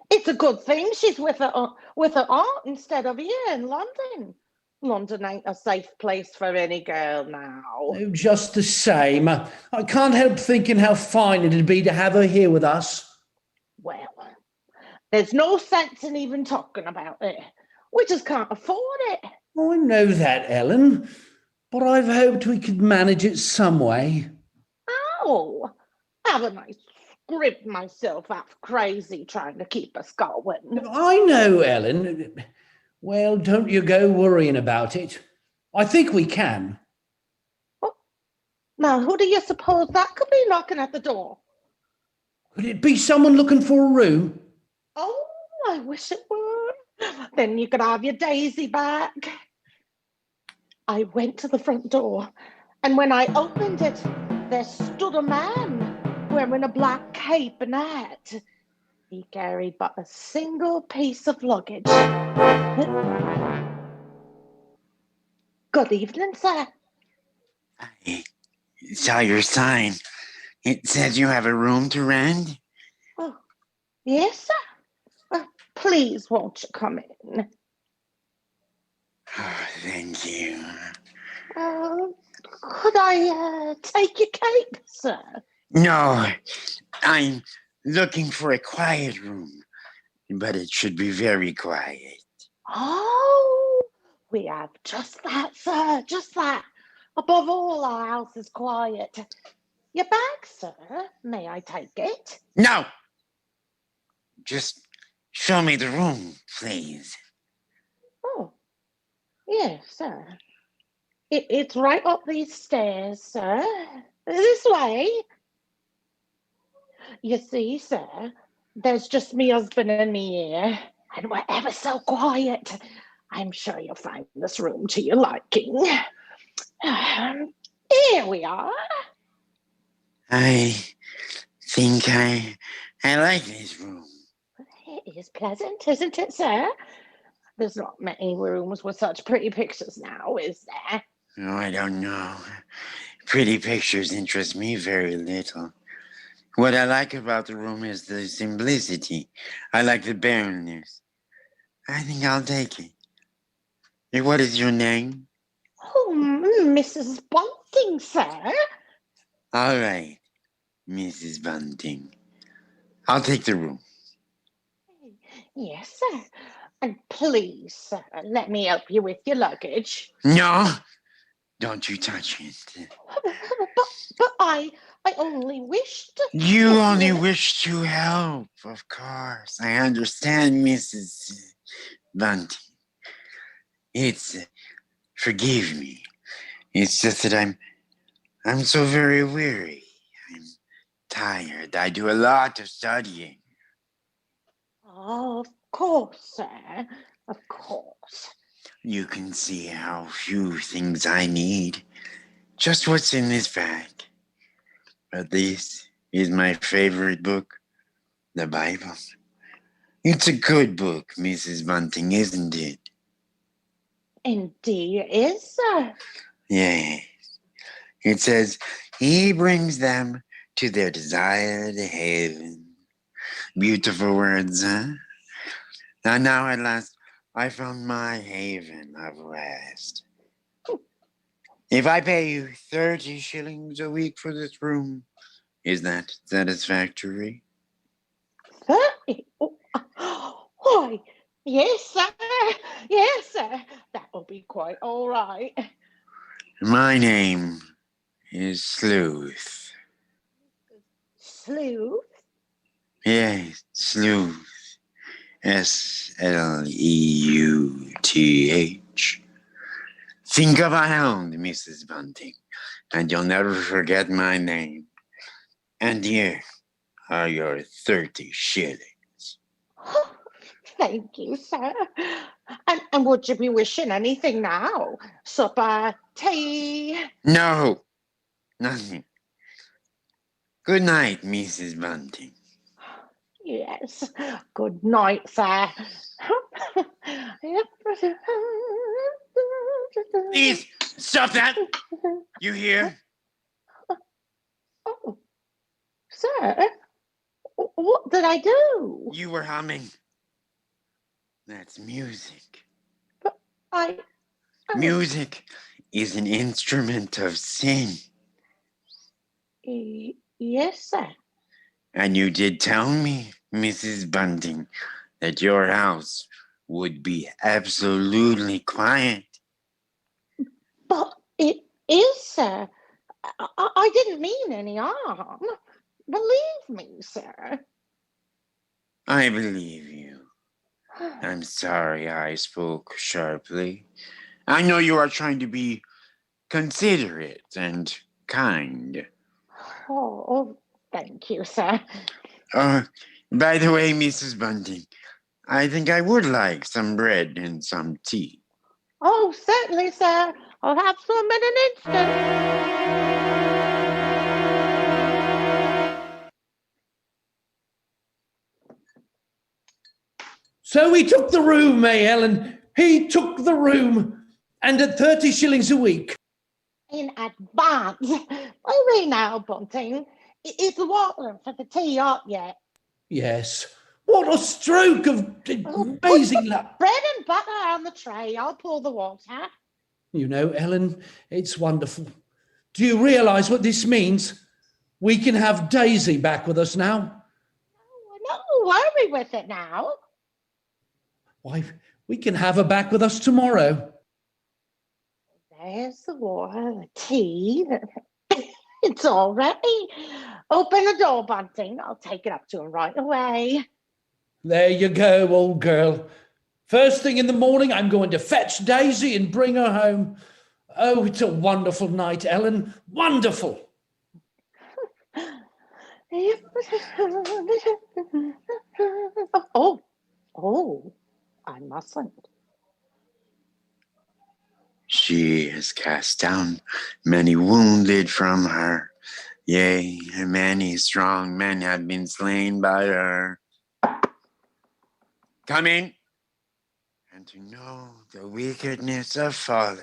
It's a good thing she's with her aunt instead of here in London. London ain't a safe place for any girl now. Oh, just the same. I can't help thinking how fine it'd be to have her here with us. Well, there's no sense in even talking about it. We just can't afford it. I know that, Ellen, but I've hoped we could manage it some way. Oh, haven't I scribbed myself half crazy trying to keep us going? I know, Ellen. Well, don't you go worrying about it. I think we can. Oh, now, who do you suppose that could be knocking at the door? Could it be someone looking for a room? Oh, I wish it were. Then you could have your Daisy back. I went to the front door, and when I opened it, there stood a man wearing a black cape and hat. He carried but a single piece of luggage. Good evening, sir. I saw your sign. It says you have a room to rent. Oh, yes, sir. Please, won't you come in? Oh, thank you. Could I take your cape, sir? No, I'm looking for a quiet room, but it should be very quiet. Oh, we have just that, sir, just that. Above all, our house is quiet. Your bag, sir, may I take it? No! Just show me the room, please. Oh, Yes, sir. It's right up these stairs, sir. This way. You see, sir, there's just me husband and me here, and we're ever so quiet. I'm sure you'll find this room to your liking. Here we are. I think I like this room. It is pleasant, isn't it, sir? There's not many rooms with such pretty pictures now, is there? Oh, I don't know. Pretty pictures interest me very little. What I like about the room is the simplicity. I like the bareness. I think I'll take it. Hey, what is your name? Oh, Mrs. Bunting, sir. All right, Mrs. Bunting. I'll take the room. Yes, sir. And please, sir, let me help you with your luggage. No, don't you touch it. But I only wished. You only wish to help, of course. I understand, Mrs. Bunting. Forgive me. It's just that I'm so very weary. I'm tired. I do a lot of studying. Oh, of course, sir. Of course. You can see how few things I need. Just what's in this bag. But this is my favorite book, the Bible. It's a good book, Mrs. Bunting, isn't it? Indeed it is, sir. Yes. It says, he brings them to their desired haven. Beautiful words, huh? Now at last, I found my haven of rest. If I pay you 30 shillings a week for this room, is that satisfactory? 30? Why, yes, sir. Yes, sir. That will be quite all right. My name is Sleuth. Sleuth? Yes, Sleuth. Sleuth. Think of a hound, Mrs. Bunting, and you'll never forget my name. And here are your 30 shillings. Thank you, sir. And would you be wishing anything now? Supper, tea? No, nothing. Good night, Mrs. Bunting. Yes. Good night, sir. Please, stop that! You hear? Oh, sir, what did I do? You were humming. That's music. But Music is an instrument of sin. Yes, sir. And you did tell me, Mrs. Bunting, that your house would be absolutely quiet. But it is, sir. I didn't mean any harm. Believe me, sir. I believe you. I'm sorry I spoke sharply. I know you are trying to be considerate and kind. Oh, thank you, sir. By the way, Mrs. Bunting, I think I would like some bread and some tea. Oh, certainly, sir. I'll have some in an instant. So he took the room, eh, Ellen? He took the room, and at 30 shillings a week. In advance. Wait now, Bunting. Is the water for the tea hot yet? Yes. What a stroke of amazing luck. Bread and butter on the tray. I'll pour the water. You know, Ellen, it's wonderful. Do you realise what this means? We can have Daisy back with us now. No, hurry with it now. Why, we can have her back with us tomorrow. There's the water, the tea. It's all ready. Open the door, Bunting. I'll take it up to him right away. There you go, old girl. First thing in the morning, I'm going to fetch Daisy and bring her home. Oh, it's a wonderful night, Ellen. Wonderful. Oh, I mustn't. She has cast down many wounded from her. Yea, many strong men have been slain by her. Come in, and to know the wickedness of folly.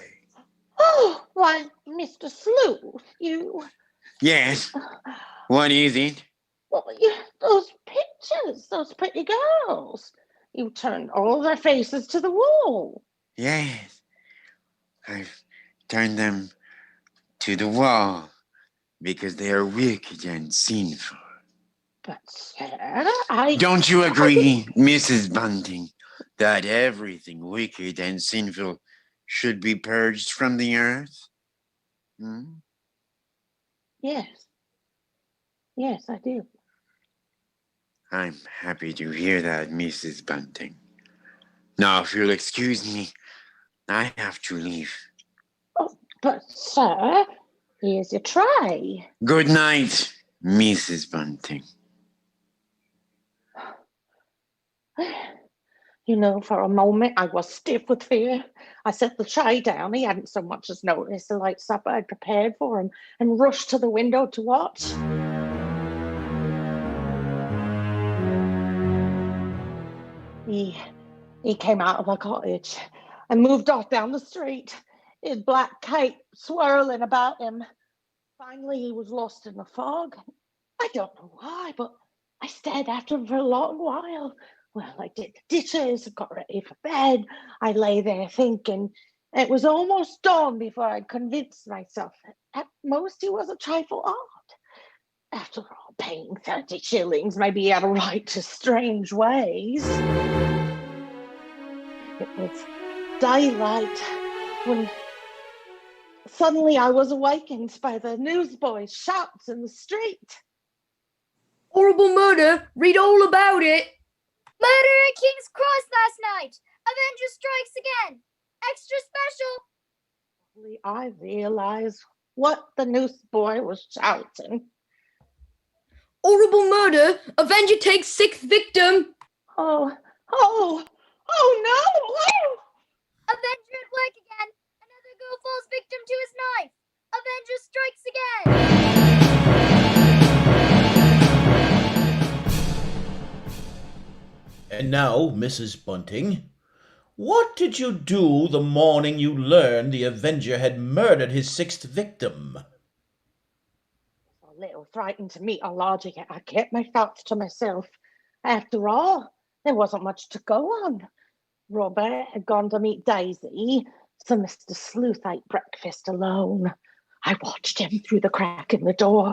Oh, why, Mr. Sleuth, you... Yes, what is it? Well, those pictures, those pretty girls. You turned all their faces to the wall. Yes, I've turned them to the wall because they are wicked and sinful. But, sir, Don't you agree, Mrs. Bunting, that everything wicked and sinful should be purged from the earth? Yes. Yes, I do. I'm happy to hear that, Mrs. Bunting. Now, if you'll excuse me, I have to leave. Oh, but, sir, here's your tray. Good night, Mrs. Bunting. You know, for a moment I was stiff with fear. I set the tray down. He hadn't so much as noticed the light supper I'd prepared for him and rushed to the window to watch. He came out of the cottage and moved off down the street, his black cape swirling about him. Finally, he was lost in the fog. I don't know why, but I stared after him for a long while. Well, I did the dishes, got ready for bed. I lay there thinking. It was almost dawn before I'd convinced myself that at most he was a trifle odd. After all, paying 30 shillings, maybe he had a right to strange ways. It was daylight when suddenly I was awakened by the newsboys' shouts in the street. Horrible murder! Read all about it! Murder at King's Cross last night! Avenger strikes again! Extra special! I realized what the newsboy was shouting. Horrible murder! Avenger takes 6th victim! Oh no! Oh! Avenger at work again! Another girl falls victim to his knife! Avenger strikes again! And now, Mrs. Bunting, what did you do the morning you learned the Avenger had murdered his 6th victim? A little frightened to meet a lodger, yet I kept my thoughts to myself. After all, there wasn't much to go on. Robert had gone to meet Daisy, so Mr. Sleuth ate breakfast alone. I watched him through the crack in the door.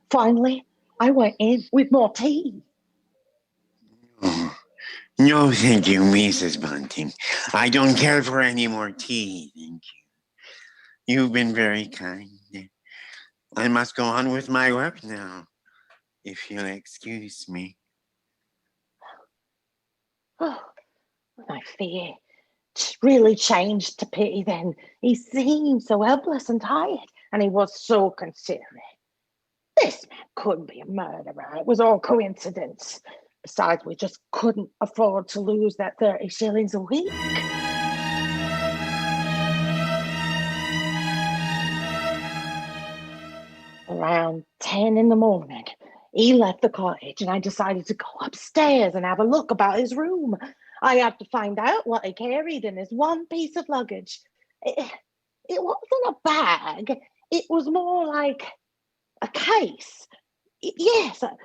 Finally, I went in with more tea. No, thank you, Mrs. Bunting. I don't care for any more tea, thank you. You've been very kind. I must go on with my work now, if you'll excuse me. Oh, my fear really changed to pity then. He seemed so helpless and tired, and he was so considerate. This man couldn't be a murderer. It was all coincidence. Besides, we just couldn't afford to lose that 30 shillings a week. Around 10 in the morning, he left the cottage and I decided to go upstairs and have a look about his room. I had to find out what he carried in his one piece of luggage. It wasn't a bag. It was more like a case. Yes, a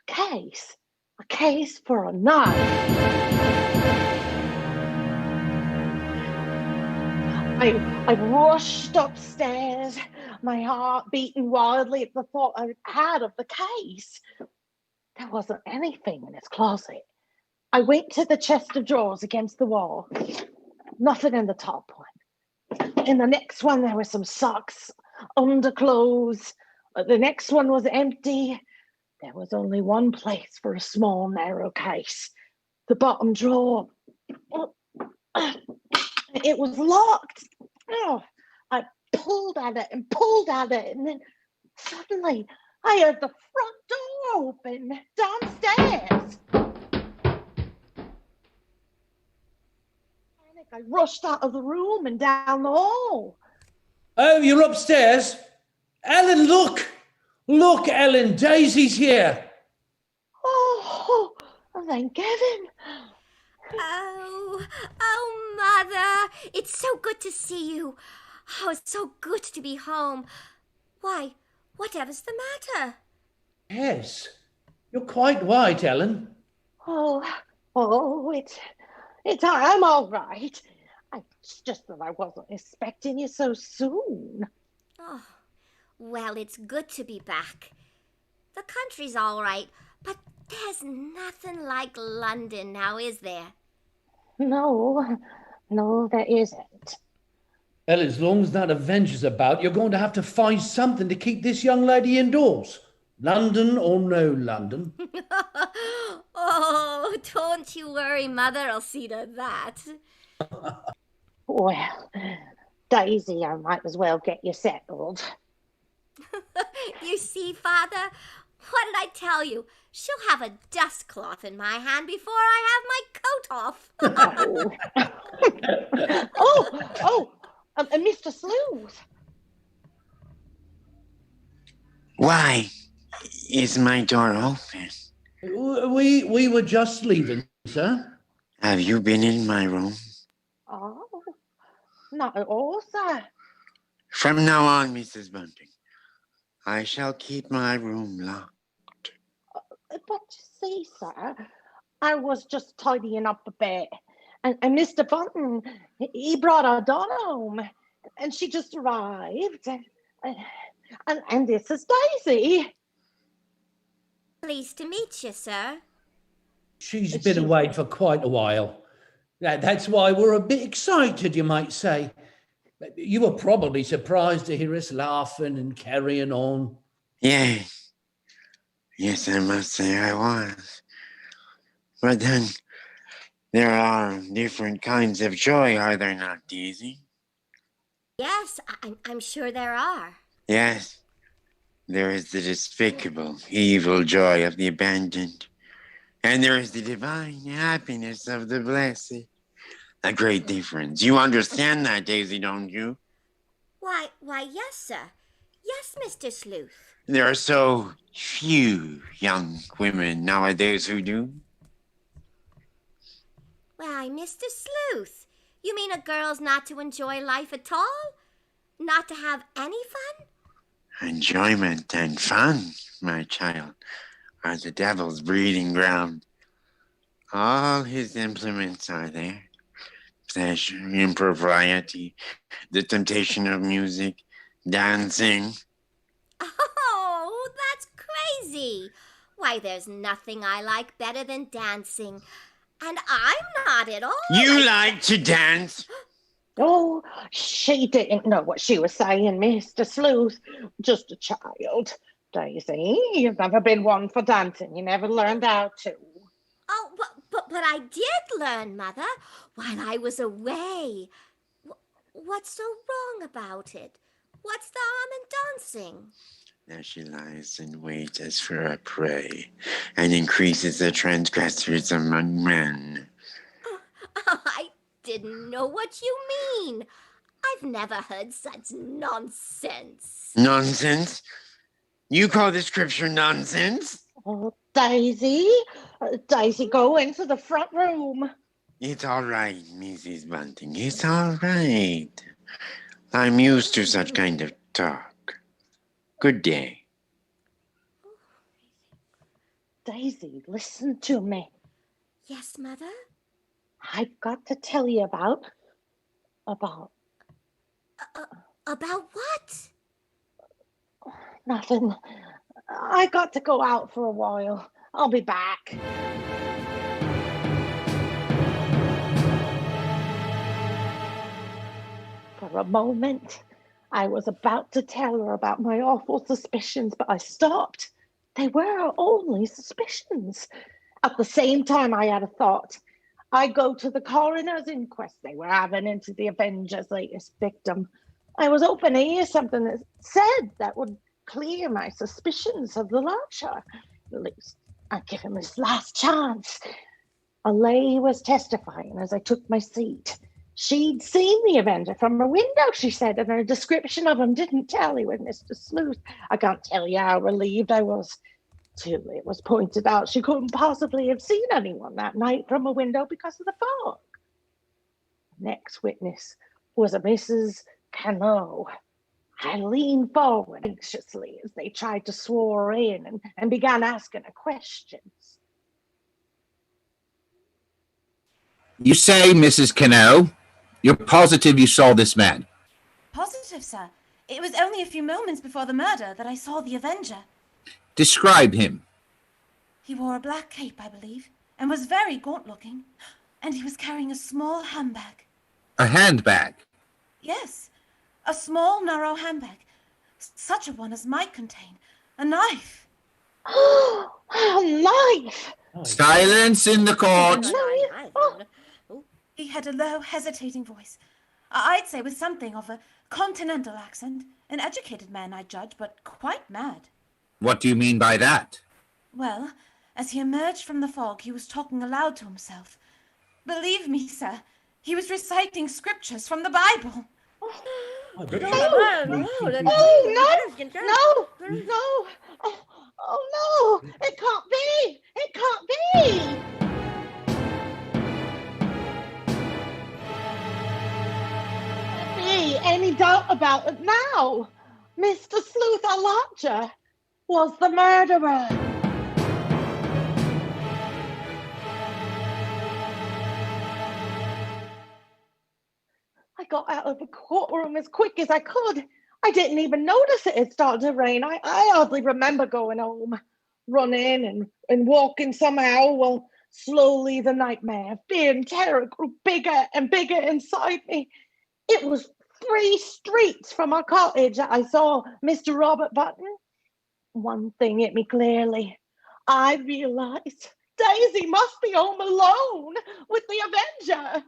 case. A case for a knife. I rushed upstairs, my heart beating wildly at the thought I had of the case. There wasn't anything in his closet. I went to the chest of drawers against the wall. Nothing in the top one. In the next one, there were some socks, underclothes. The next one was empty. There was only one place for a small, narrow case. The bottom drawer. It was locked. Oh, I pulled at it, and then suddenly I heard the front door open downstairs. I rushed out of the room and down the hall. Oh, you're upstairs? Ellen, look! Look, Ellen, Daisy's here. Oh, thank heaven. Oh, Mother, it's so good to see you. Oh, it's so good to be home. Why, whatever's the matter? Yes, you're quite white, Ellen. I'm all right. It's just that I wasn't expecting you so soon. Oh, well, it's good to be back. The country's all right, but there's nothing like London now, is there? No, there isn't. Well, as long as that Avenger's about, you're going to have to find something to keep this young lady indoors. London or no London. Oh, don't you worry, Mother. I'll see to that. Well, Daisy, I might as well get you settled. You see, Father, what did I tell you? She'll have a dust cloth in my hand before I have my coat off. Mr. Sleuth. Why is my door open? We were just leaving, sir. Have you been in my room? Oh, not at all, sir. From now on, Mrs. Bunting, I shall keep my room locked. But you see, sir, I was just tidying up a bit. And Mr. Bunting, he brought our daughter home. And she just arrived. And this is Daisy. Pleased to meet you, sir. She's been away for quite a while. That's why we're a bit excited, you might say. You were probably surprised to hear us laughing and carrying on. Yes. Yes, I must say I was. But then, there are different kinds of joy, are there not, Daisy? Yes, I'm sure there are. Yes. There is the despicable, evil joy of the abandoned. And there is the divine happiness of the blessed. A great difference. You understand that, Daisy, don't you? Why, yes, sir. Yes, Mr. Sleuth. There are so few young women nowadays who do. Why, Mr. Sleuth, you mean a girl's not to enjoy life at all? Not to have any fun? Enjoyment and fun, my child, are the devil's breeding ground. All his implements are there. Pleasure, impropriety, the temptation of music, dancing. Oh, that's crazy. Why, there's nothing I like better than dancing. And I'm not at all. You like to dance? Oh, she didn't know what she was saying, Mr. Sleuth. Just a child. Daisy, you've never been one for dancing. You never learned how to. Oh, but I did learn, Mother, while I was away. What's so wrong about it? What's the harm in dancing? There she lies in wait as for a prey, and increases the transgressors among men. I didn't know what you mean. I've never heard such nonsense. Nonsense? You call the scripture nonsense? Oh, Daisy. Daisy, go into the front room. It's all right, Mrs. Bunting. It's all right. I'm used to such kind of talk. Good day. Daisy, listen to me. Yes, Mother? I've got to tell you about About what? Nothing. I got to go out for a while. I'll be back. For a moment, I was about to tell her about my awful suspicions, but I stopped. They were only suspicions. At the same time, I had a thought. I go to the coroner's inquest they were having into the Avenger's latest victim. I was hoping to hear something that said that would clear my suspicions of the lodger. At least I'd give him his last chance. A lady was testifying as I took my seat. She'd seen the Avenger from her window, she said, and her description of him didn't tally with Mr. Sleuth. I can't tell you how relieved I was till it was pointed out she couldn't possibly have seen anyone that night from a window because of the fog. The next witness was a Mrs. Cano. I leaned forward anxiously as they tried to swear in and began asking her questions. You say, Mrs. Cano, you're positive you saw this man? Positive, sir. It was only a few moments before the murder that I saw the Avenger. Describe him. He wore a black cape, I believe, and was very gaunt-looking. And he was carrying a small handbag. A handbag? Yes, a small, narrow handbag. Such a one as might contain a knife. A knife! Silence in the court! He had a low, hesitating voice. I'd say with something of a continental accent. An educated man, I judge, but quite mad. What do you mean by that? Well, as he emerged from the fog, he was talking aloud to himself. Believe me, sir, he was reciting scriptures from the Bible. No! Oh, no! It can't be! It can't be! Any doubt about it now? Mr. Sleuth Alodger was the murderer. I got out of the courtroom as quick as I could. I didn't even notice it had started to rain. I hardly remember going home, running and walking somehow while slowly the nightmare, fear and terror grew bigger and bigger inside me. It was 3 streets from our cottage that I saw Mr. Robert Button. One thing hit me clearly. I realized Daisy must be home alone with the Avenger.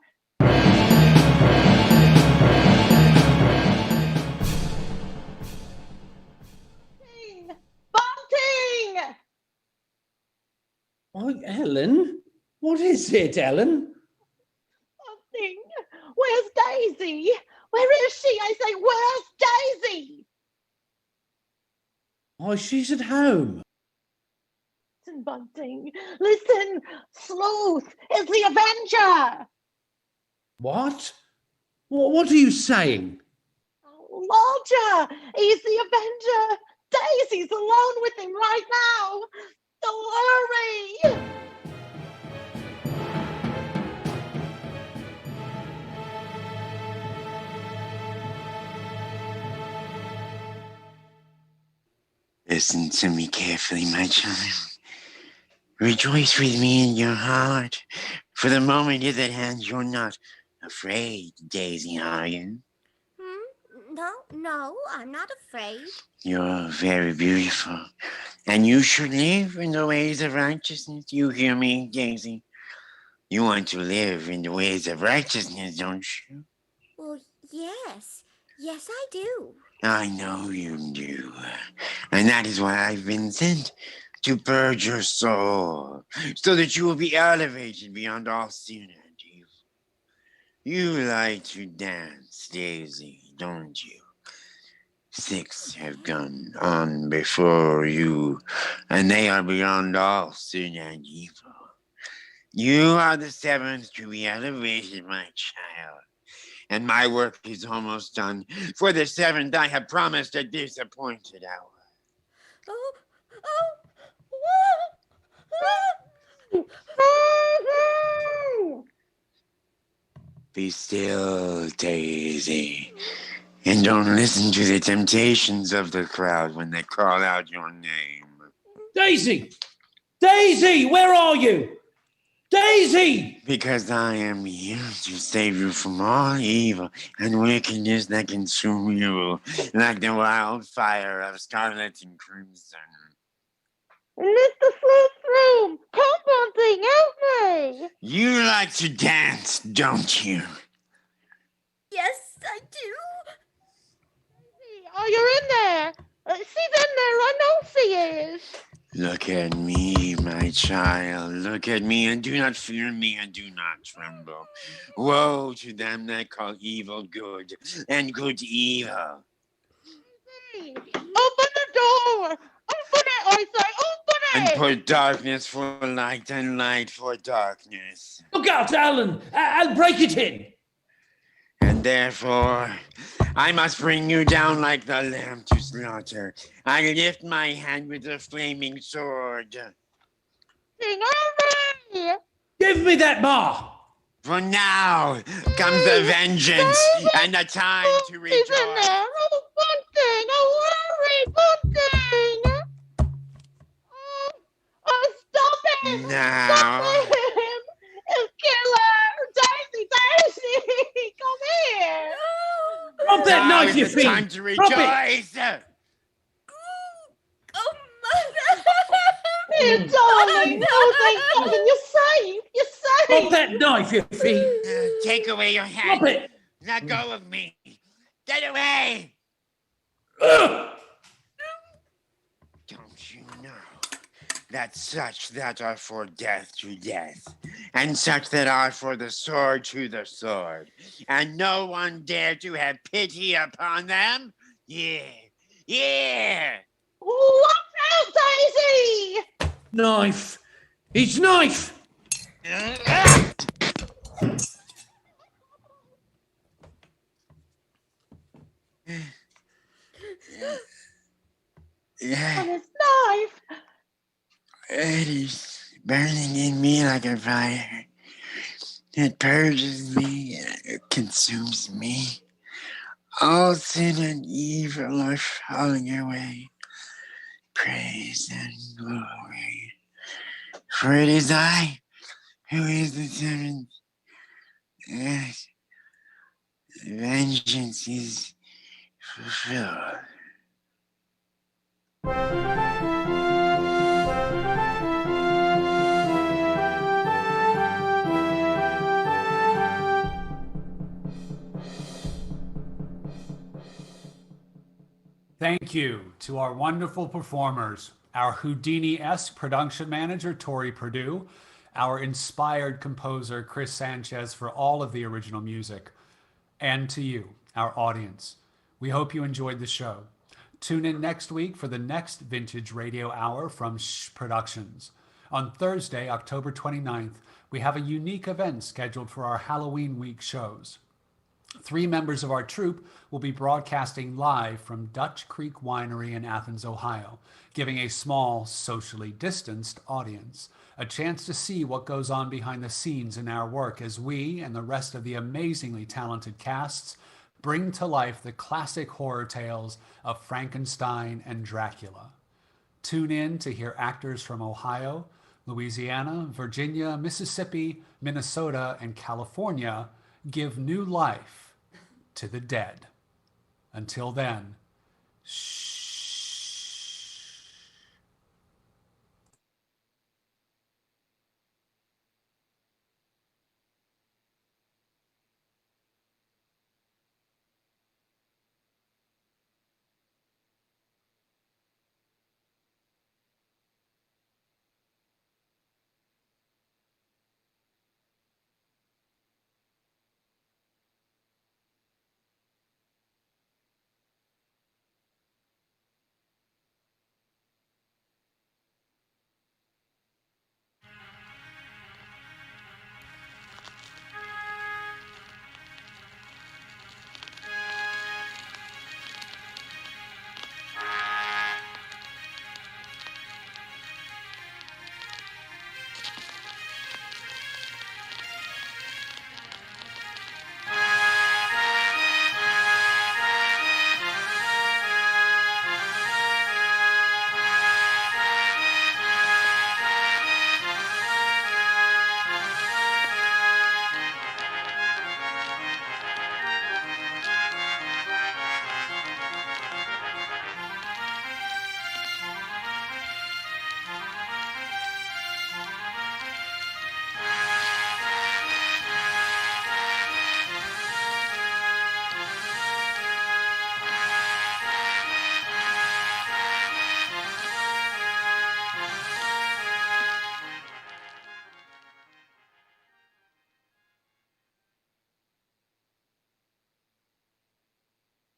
Bunting! Oh, Ellen? What is it, Ellen? Bunting! Where's Daisy? Where is she? I say, where's Daisy? Oh, she's at home. Listen, Bunting. Listen. Sleuth is the Avenger. What? What are you saying? Lodger, he's the Avenger. Daisy's alone with him right now. Don't hurry. Listen to me carefully, my child. Rejoice with me in your heart. For the moment is at hand, you're not afraid, Daisy, are you? No, I'm not afraid. You're very beautiful, and you should live in the ways of righteousness. You hear me, Daisy? You want to live in the ways of righteousness, don't you? Well, yes. Yes, I do. I know you do. And that is why I've been sent to purge your soul, so that you will be elevated beyond all sin and evil. You like to dance, Daisy, don't you? 6 have gone on before you, and they are beyond all sin and evil. You are the 7th to be elevated, my child. And my work is almost done. For the 7th, I have promised a disappointed hour. Be still, Daisy, and don't listen to the temptations of the crowd when they call out your name. Daisy! Daisy, where are you? Daisy! Because I am here to save you from all evil and wickedness that consume you like the wildfire of scarlet and crimson. In Mr. Sloth's room. Come, Bunting, help me. You like to dance, don't you? Yes, I do. Oh, you're in there. She's in there. I know she is. Look at me, my child. Look at me, and do not fear me, and do not tremble. Woe to them that call evil good, and good evil. Open the door. Open it, I say. Open it. And put darkness for light, and light for darkness. Look out, Allen! I'll break it in. And therefore, I must bring you down like the lamb to slaughter. I lift my hand with the flaming sword. Sing hooray! Give me that bar. For now comes the vengeance and the time to rejoice. He's in there. Oh, Bunting! Oh, hurry, Bunting! Oh, stop him! Now. Stop him! He'll kill her! Daisy! Come here! Drop that Now knife, is you the fiend! time to Drop it! rejoice. Oh, Mother! Here, darling! Oh, thank God! You're safe! You're safe! Drop that knife, you fiend! Take away your hand. Drop it! Let go of me. Get away. Don't you know that such that are for death to death, and such that are for the sword to the sword, and no one dare to have pity upon them? Yeah, yeah. Watch out, Daisy! Knife! It's knife! Yeah. On his knife! It is burning in me like a fire. It purges me, it consumes me. All sin and evil are falling away. Praise and glory. For it is I who is the seventh. Yes, vengeance is fulfilled. Thank you to our wonderful performers, our Houdini-esque production manager, Tori Perdue, our inspired composer, Chris Sanchez, for all of the original music, and to you, our audience. We hope you enjoyed the show. Tune in next week for the next Vintage Radio Hour from Shhh Productions. On Thursday, October 29th, we have a unique event scheduled for our Halloween week shows. 3 members of our troupe will be broadcasting live from Dutch Creek Winery in Athens, Ohio, giving a small, socially distanced audience a chance to see what goes on behind the scenes in our work as we and the rest of the amazingly talented casts bring to life the classic horror tales of Frankenstein and Dracula. Tune in to hear actors from Ohio, Louisiana, Virginia, Mississippi, Minnesota, and California give new life to the dead. Until then, shh.